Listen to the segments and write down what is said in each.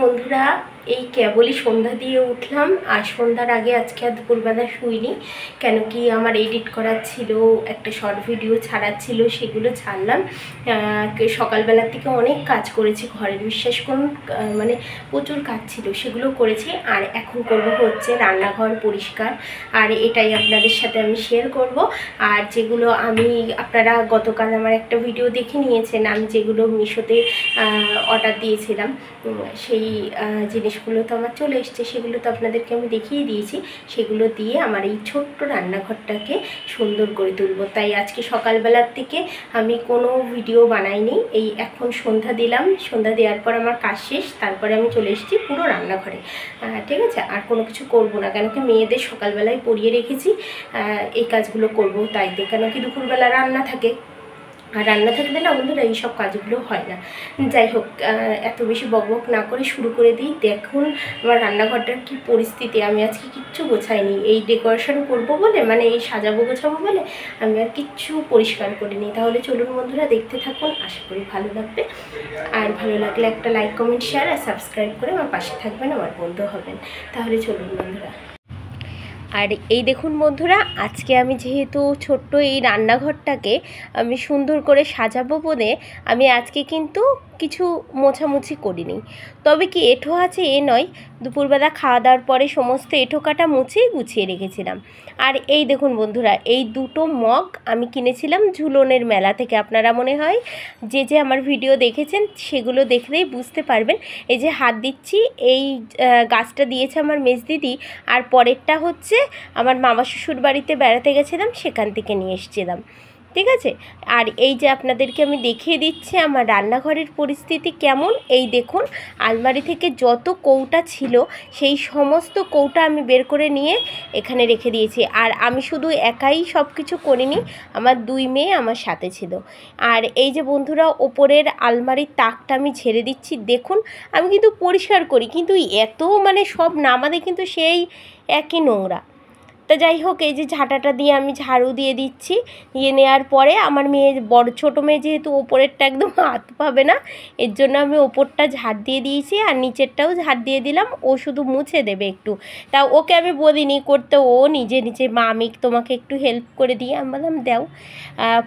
বন্ধুরা, এই কেবলই সন্ধ্যা দিয়ে উঠলাম। আর সন্ধ্যার আগে আজকে আর দুপুরবেলা শুইনি, কেন কি আমার এডিট করার ছিল, একটা শর্ট ভিডিও ছাড়ার ছিল, সেগুলো ছাড়লাম। সকালবেলার থেকে অনেক কাজ করেছি ঘরের, বিশ্বাস করুন, মানে প্রচুর কাজ ছিল, সেগুলো করেছি। আর এখন করব হচ্ছে রান্নাঘর পরিষ্কার, আর এটাই আপনাদের সাথে আমি শেয়ার করব। আর যেগুলো আপনারা গতকাল আমার একটা ভিডিও দেখে নিয়েছেন, আমি যেগুলো মিশোতে অর্ডার দিয়েছিলাম, সেই জিনিসগুলো তো আমার চলে এসছে, সেগুলো তো আপনাদেরকে আমি দেখিয়ে দিয়েছি। সেগুলো দিয়ে আমার এই ছোট্ট রান্নাঘরটাকে সুন্দর করে তুলব। তাই আজকে সকালবেলার থেকে আমি কোনো ভিডিও বানাইনি। এই এখন সন্ধ্যা দিলাম, সন্ধ্যা দেওয়ার পর আমার কাজ শেষ, তারপরে আমি চলে এসেছি পুরো রান্নাঘরে। ঠিক আছে, আর কোনো কিছু করব না, কেন কি মেয়েদের সকালবেলায় পরিয়ে রেখেছি, এই কাজগুলো করব তাইতে। কেন কি দুপুরবেলা রান্না থাকে, আর রান্না থাকলে না বন্ধুরা এইসব কাজগুলো হয় না। যাই হোক, এত বেশি বকবক না করে শুরু করে দিই। দেখুন আমার রান্নাঘরটার কি পরিস্থিতি। আমি আজকে কিচ্ছু গোছাইনি, এই ডেকোরেশন করব বলে, মানে এই সাজাবো গোছাবো বলে আমি আর কিচ্ছু পরিষ্কার করিনি। তাহলে চলুন বন্ধুরা, দেখতে থাকুন, আশা করি ভালো লাগবে। আর ভালো লাগলে একটা লাইক, কমেন্ট, শেয়ার আর সাবস্ক্রাইব করে আমার পাশে থাকবেন, আমার বন্ধু হবেন। তাহলে চলুন বন্ধুরা। আর এই দেখুন বন্ধুরা, আজকে আমি যেহেতু ছোট্ট এই রান্নাঘরটাকে আমি সুন্দর করে সাজাবো বলে আমি আজকে কিন্তু কিছু মোছামুছি করিনি। তবে কি এঁঠো আছে এ নয়, দুপুরবেলা খাওয়া দাওয়ার পরে সমস্ত এঁঠো কাটা মুছেই গুছিয়ে রেখেছিলাম। আর এই দেখুন বন্ধুরা, এই দুটো মগ আমি কিনেছিলাম ঝুলনের মেলা থেকে। আপনারা মনে হয় যে আমার ভিডিও দেখেছেন সেগুলো দেখলেই বুঝতে পারবেন। এই যে হাত দিচ্ছি, এই গাছটা দিয়েছে আমার মেজদিদি, আর পরেরটা হচ্ছে আমার মামা শ্বশুর বাড়িতে বেড়াতে গেছিলাম, সেখান থেকে নিয়ে এসেছিলাম। ঠিক আছে, আর এই যে আপনাদেরকে আমি দেখিয়ে দিচ্ছি আমার রান্নাঘরের পরিস্থিতি কেমন। এই দেখুন, আলমারি থেকে যত কৌটা ছিল সেই সমস্ত কৌটা আমি বের করে নিয়ে এখানে রেখে দিয়েছি। আর আমি শুধু একাই সব কিছু করিনি, আমার দুই মেয়ে আমার সাথে ছিল। আর এই যে বন্ধুরা, ওপরের আলমারির তাকটা আমি ঝেড়ে দিচ্ছি। দেখুন আমি কিন্তু পরিষ্কার করি, কিন্তু এত মানে সব নামাতে কিন্তু সেই একই নোংরা। তা যাই হোক, এই যে ঝাঁটাটা দিয়ে আমি ঝাড়ু দিয়ে দিচ্ছি। দিয়ে নেওয়ার পরে আমার মেয়ে, বড় ছোটো মেয়ে যেহেতু ওপরেরটা একদম হাত পাবে না, এর জন্য আমি ওপরটা ঝাড় দিয়ে দিয়েছি, আর নিচেরটাও ঝাড় দিয়ে দিলাম। ও শুধু মুছে দেবে একটু, তা ওকে আমি বলিনি করতে, ও নিজে নিজে, মা আমি তোমাকে একটু হেল্প করে দিই। আমি বললাম দাও,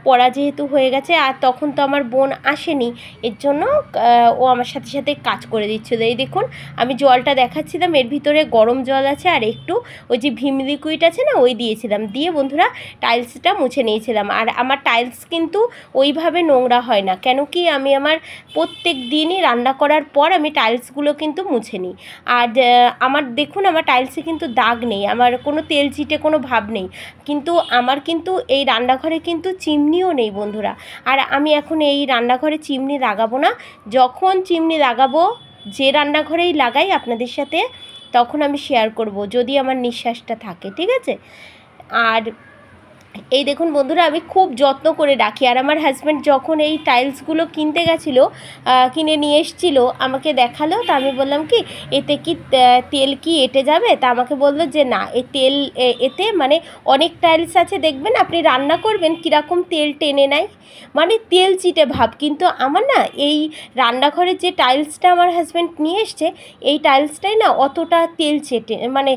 পড়া যেহেতু হয়ে গেছে, আর তখন তো আমার বোন আসেনি, এর জন্য ও আমার সাথে সাথে কাজ করে দিচ্ছিলো। এই দেখুন আমি জলটা দেখাচ্ছিলাম, এর ভিতরে গরম জল আছে, আর একটু ওই যে ভিম লিকুইড আছে না, ওই দিয়েছিলাম। দিয়ে বন্ধুরা টাইলসটা মুছে নিয়েছিলাম। আর আমার টাইলস কিন্তু ওইভাবে নোংরা হয় না, কেন কি আমি আমার প্রত্যেক দিনই রান্না করার পর আমি টাইলসগুলো কিন্তু মুছে নিই। আর আমার দেখুন আমার টাইলসে কিন্তু দাগ নেই, আমার কোনো তেল চিটে কোনো ভাব নেই। কিন্তু আমার কিন্তু এই রান্নাঘরে কিন্তু চিমনিও নেই বন্ধুরা। আর আমি এখন এই রান্নাঘরে চিমনি লাগাবো না। যখন চিমনি লাগাবো, যে রান্নাঘরেই লাগাই আপনাদের সাথে তখন আমি শেয়ার করব, যদি আমার নিঃশ্বাসটা থাকে। ঠিক আছে, আর এই দেখুন বন্ধুরা, আমি খুব যত্ন করে রাখি। আর আমার হাজব্যান্ড যখন এই টাইলসগুলো কিনতে গেছিলো, কিনে নিয়ে এসেছিলো, আমাকে দেখালো। তা আমি বললাম কি এতে কি তেল কি এঁটে যাবে? তা আমাকে বললো যে না, তেল এতে মানে অনেক টাইলস আছে দেখবেন আপনি রান্না করবেন কীরকম তেল টেনে নেয়, মানে তেল চিটে ভাব। কিন্তু আমার না এই রান্নাঘরের যে টাইলসটা আমার হাজব্যান্ড নিয়ে এসছে, এই টাইলসটাই না অতটা তেল চেটে, মানে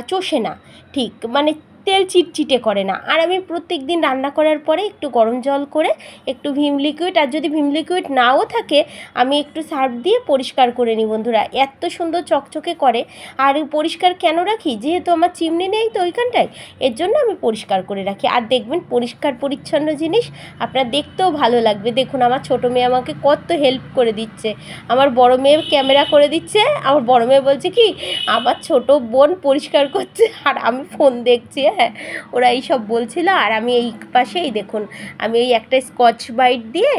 চষে না ঠিক, মানে তেল চিটচিটে করে না। আর আমি প্রত্যেক দিন রান্না করার পরে একটু গরম জল করে একটু ভিম লিকুইড, আর যদি ভিম লিকুইড নাও থাকে আমি একটু সার্ফ দিয়ে পরিষ্কার করে নিই বন্ধুরা। এত সুন্দর চকচকে করে। আর পরিষ্কার কেন রাখি, যেহেতু আমার চিমনি নেই তো ওইখানটায়, এর জন্য আমি পরিষ্কার করে রাখি। আর দেখবেন পরিষ্কার পরিচ্ছন্ন জিনিস আপনার দেখতেও ভালো লাগবে। দেখুন আমার ছোটো মেয়ে আমাকে কত হেল্প করে দিচ্ছে, আমার বড় মেয়ে ক্যামেরা করে দিচ্ছে। আমার বড় মেয়ে বলছে কি আমার ছোটো বোন পরিষ্কার করছে আর আমি ফোন দেখছি। হ্যাঁ, ওরা এইসব বলছিল। আর আমি এই পাশেই দেখুন আমি এই একটা স্কচ ব্রাইট দিয়ে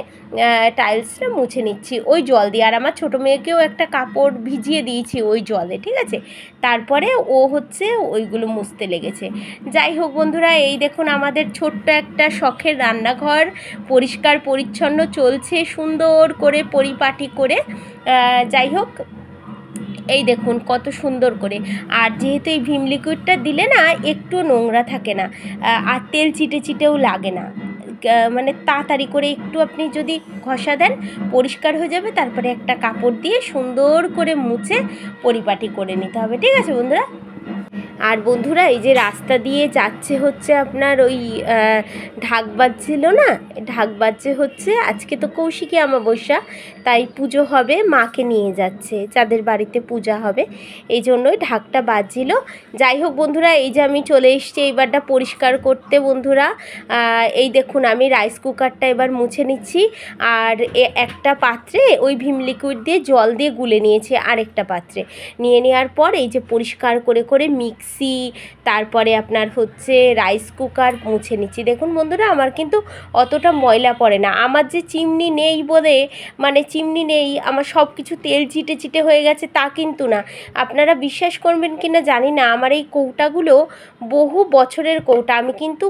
টাইলসটা মুছে নিচ্ছি ওই জল দিয়ে। আর আমার ছোটো মেয়েকেও একটা কাপড় ভিজিয়ে দিয়েছি ওই জলে। ঠিক আছে, তারপরে ও হচ্ছে ওইগুলো মুছতে লেগেছে। যাই হোক বন্ধুরা, এই দেখুন আমাদের ছোট্ট একটা শখের রান্নাঘর পরিষ্কার পরিচ্ছন্ন চলছে, সুন্দর করে পরিপাটি করে। যাই হোক, এই দেখুন কত সুন্দর করে। আর যেহেতু এই ভিম লিকুইডটা দিলে না একটু নোংরা থাকে না, আর তেল চিটে চিটেও লাগে না। মানে তাড়াতাড়ি করে একটু আপনি যদি ঘষা দেন পরিষ্কার হয়ে যাবে। তারপরে একটা কাপড় দিয়ে সুন্দর করে মুছে পরিপাটি করে নিতে হবে। ঠিক আছে বন্ধুরা। আর বন্ধুরা এই যে রাস্তা দিয়ে যাচ্ছে হচ্ছে আপনার ওই ঢাক বাজছিল না, ঢাক বাজছে হচ্ছে আজকে তো কৌশিকী অমাবস্যা, তাই পুজো হবে, মাকে নিয়ে যাচ্ছে, যাদের বাড়িতে পূজা হবে, এই জন্যই ঢাকটা বাজছিল। যাই হোক বন্ধুরা, এই যে আমি চলে এসেছি এইবারটা পরিষ্কার করতে বন্ধুরা। এই দেখুন আমি রাইস কুকারটা এবার মুছে নিচ্ছি, আর একটা পাত্রে ওই ভিম লিকুইড দিয়ে জল দিয়ে গুলে নিয়েছি আরেকটা পাত্রে, নিয়ে নেওয়ার পর এই যে পরিষ্কার করে করে মিক্সি, তারপরে আপনার হচ্ছে রাইস কুকার মুছে নিচ্ছি। দেখুন বন্ধুরা আমার কিন্তু অতটা ময়লা পড়ে না। আমার যে চিমনি নেই বলে, মানে চিমনি নেই, আমার সব কিছু তেল চিটে চিটে হয়ে গেছে তা কিন্তু না। আপনারা বিশ্বাস করবেন কি না জানি না, আমার এই কৌটাগুলো বহু বছরের কৌটা। আমি কিন্তু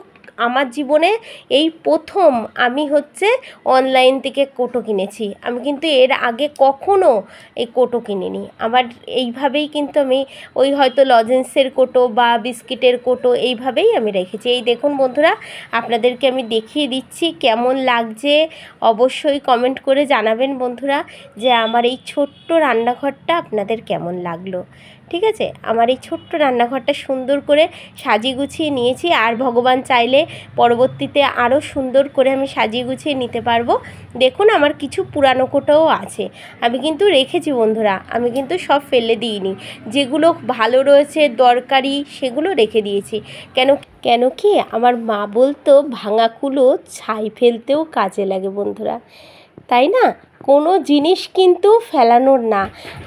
আমার জীবনে এই প্রথম আমি হচ্ছে অনলাইন থেকে কোটো কিনেছি। আমি কিন্তু এর আগে কখনো এই কোটো কিনিনি। আমার এইভাবেই কিন্তু আমি ওই হয়তো লজেন্সের কোটো বা বিস্কিটের কোটো এইভাবেই আমি রেখেছি। এই দেখুন বন্ধুরা, আপনাদেরকে আমি দেখিয়ে দিচ্ছি কেমন লাগছে। অবশ্যই কমেন্ট করে জানাবেন বন্ধুরা যে আমার এই ছোট্ট রান্নাঘরটা আপনাদের কেমন লাগলো। ঠিক আছে, আমার এই ছোট্ট রান্নাঘরটা সুন্দর করে সাজিয়ে গুছিয়ে নিয়েছি, আর ভগবান চাইলে পরবর্তীতে আরও সুন্দর করে আমি সাজিয়ে গুছিয়ে নিতে পারবো। দেখুন আমার কিছু পুরানো কোটাও আছে, আমি কিন্তু রেখেছি বন্ধুরা, আমি কিন্তু সব ফেলে দিইনি। যেগুলো ভালো রয়েছে দরকারি সেগুলো রেখে দিয়েছি। কেন কি আমার মা বলতো ভাঙা কুলো ছাই ফেলতেও কাজে লাগে বন্ধুরা, তাই না? কোনো জিনিস কিন্তু ফেলানোর না।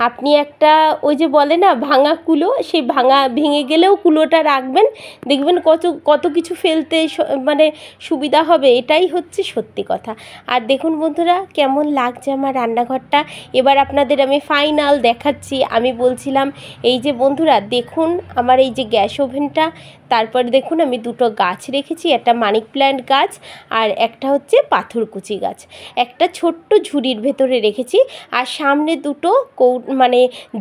আপনি একটা ওই যে বলে না ভাঙা কুলো, সেই ভেঙে গেলেও কুলোটা রাখবেন, দেখবেন কত কিছু ফেলতে মানে সুবিধা হবে। এটাই হচ্ছে সত্যি কথা। আর দেখুন বন্ধুরা কেমন লাগছে আমার রান্নাঘরটা। এবার আপনাদের আমি ফাইনাল দেখাচ্ছি। আমি বলছিলাম এই যে বন্ধুরা দেখুন আমার এই যে গ্যাস ওভেনটা, তারপরে দেখুন আমি দুটো গাছ রেখেছি, একটা মানি প্ল্যান্ট গাছ আর একটা হচ্ছে পাথরকুচি গাছ, একটা ছোট্ট ঝুড়ির ভেতরে রেখেছি। আর সামনে দুটো মানে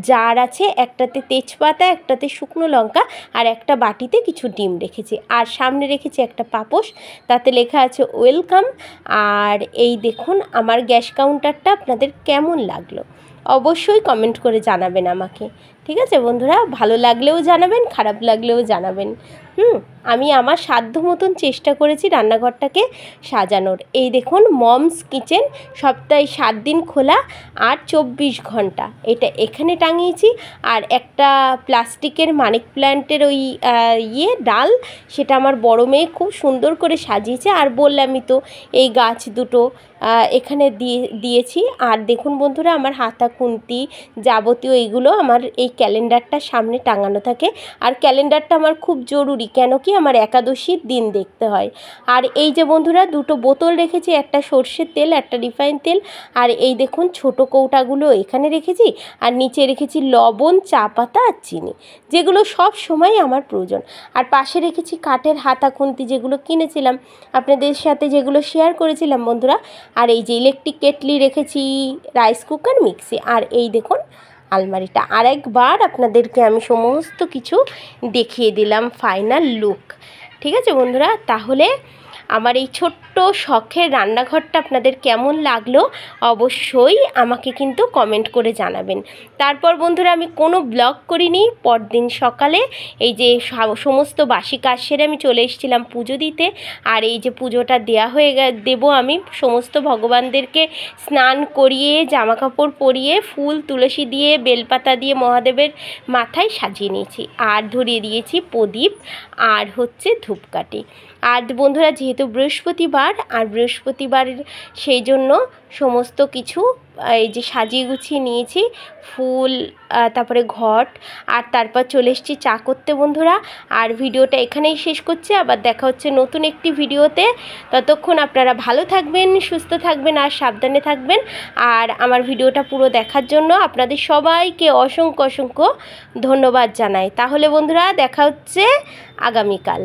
জার আছে, একটাতে তেজপাতা, একটাতে শুকনো লঙ্কা, আর একটা বাটিতে কিছু ডিম রেখেছি। আর সামনে রেখেছি একটা পাপোশ, তাতে লেখা আছে ওয়েলকাম। আর এই দেখুন আমার গ্যাস কাউন্টারটা আপনাদের কেমন লাগলো অবশ্যই কমেন্ট করে জানাবেন আমাকে। ঠিক আছে বন্ধুরা, ভালো লাগলেও জানাবেন, খারাপ লাগলেও জানাবেন। আমি আমার সাধ্য মতন চেষ্টা করেছি রান্নাঘরটাকে সাজানোর। এই দেখুন মমস কিচেন, সপ্তাহে 7 দিন খোলা আর 24 ঘন্টা, এটা এখানে টাঙিয়েছি। আর একটা প্লাস্টিকের মানি প্ল্যান্টের ওই ডাল, সেটা আমার বড় মেয়ে খুব সুন্দর করে সাজিয়েছে। আর বললামই তো এই গাছ দুটো এখানে দিয়েছি। আর দেখুন বন্ধুরা আমার হাতা খুন্তি যাবতীয় এইগুলো আমার এই ক্যালেন্ডারটার সামনে টাঙানো থাকে। আর ক্যালেন্ডারটা আমার খুব জরুরি, কেন কি আমার একাদশীর দিন দেখতে হয়। আর এই যে বন্ধুরা দুটো বোতল রেখেছি, একটা সর্ষের তেল, একটা রিফাইন তেল। আর এই দেখুন ছোট কৌটাগুলো এখানে রেখেছি, আর নিচে রেখেছি লবণ, চা পাতা আর চিনি, যেগুলো সব সময় আমার প্রয়োজন। আর পাশে রেখেছি কাঠের হাতা খুন্তি, যেগুলো কিনেছিলাম আপনাদের সাথে, যেগুলো শেয়ার করেছিলাম বন্ধুরা। আর এই যে ইলেকট্রিক কেটলি রেখেছি, রাইস কুকার, মিক্সি। আর এই দেখুন আলমারিটা। আরেকবার আপনাদেরকে আমি সমস্ত কিছু দেখিয়ে দিলাম ফাইনাল লুক। ঠিক আছে বন্ধুরা, তাহলে আমার এই ছোট্ট শখের রান্নাঘরটা আপনাদের কেমন লাগলো অবশ্যই আমাকে কিন্তু কমেন্ট করে জানাবেন। তারপর বন্ধুরা আমি কোনো ব্লগ করিনি, পরদিন সকালে এই যে সমস্ত বাসি কাজ সেরে আমি চলে এসেছিলাম পুজো দিতে। আর এই যে পুজোটা দেবো আমি সমস্ত ভগবানদেরকে স্নান করিয়ে, জামা কাপড় পরিয়ে, ফুল তুলসী দিয়ে, বেলপাতা দিয়ে মহাদেবের মাথায় সাজিয়ে নিয়েছি। আর ধরিয়ে দিয়েছি প্রদীপ আর হচ্ছে ধূপকাঠি। আর বন্ধুরা যেহেতু বৃহস্পতিবার, আর বৃহস্পতিবারের সেই জন্য সমস্ত কিছু এই যে সাজিয়ে গুছিয়ে নিয়েছি, ফুল, তারপরে ঘট। আর তারপর চলে এসেছি চা করতে বন্ধুরা। আর ভিডিওটা এখানেই শেষ করছি, আবার দেখা হচ্ছে নতুন একটি ভিডিওতে। ততক্ষণ আপনারা ভালো থাকবেন, সুস্থ থাকবেন আর সাবধানে থাকবেন। আর আমার ভিডিওটা পুরো দেখার জন্য আপনাদের সবাইকে অসংখ্য অসংখ্য ধন্যবাদ জানাই। তাহলে বন্ধুরা দেখা হচ্ছে আগামীকাল।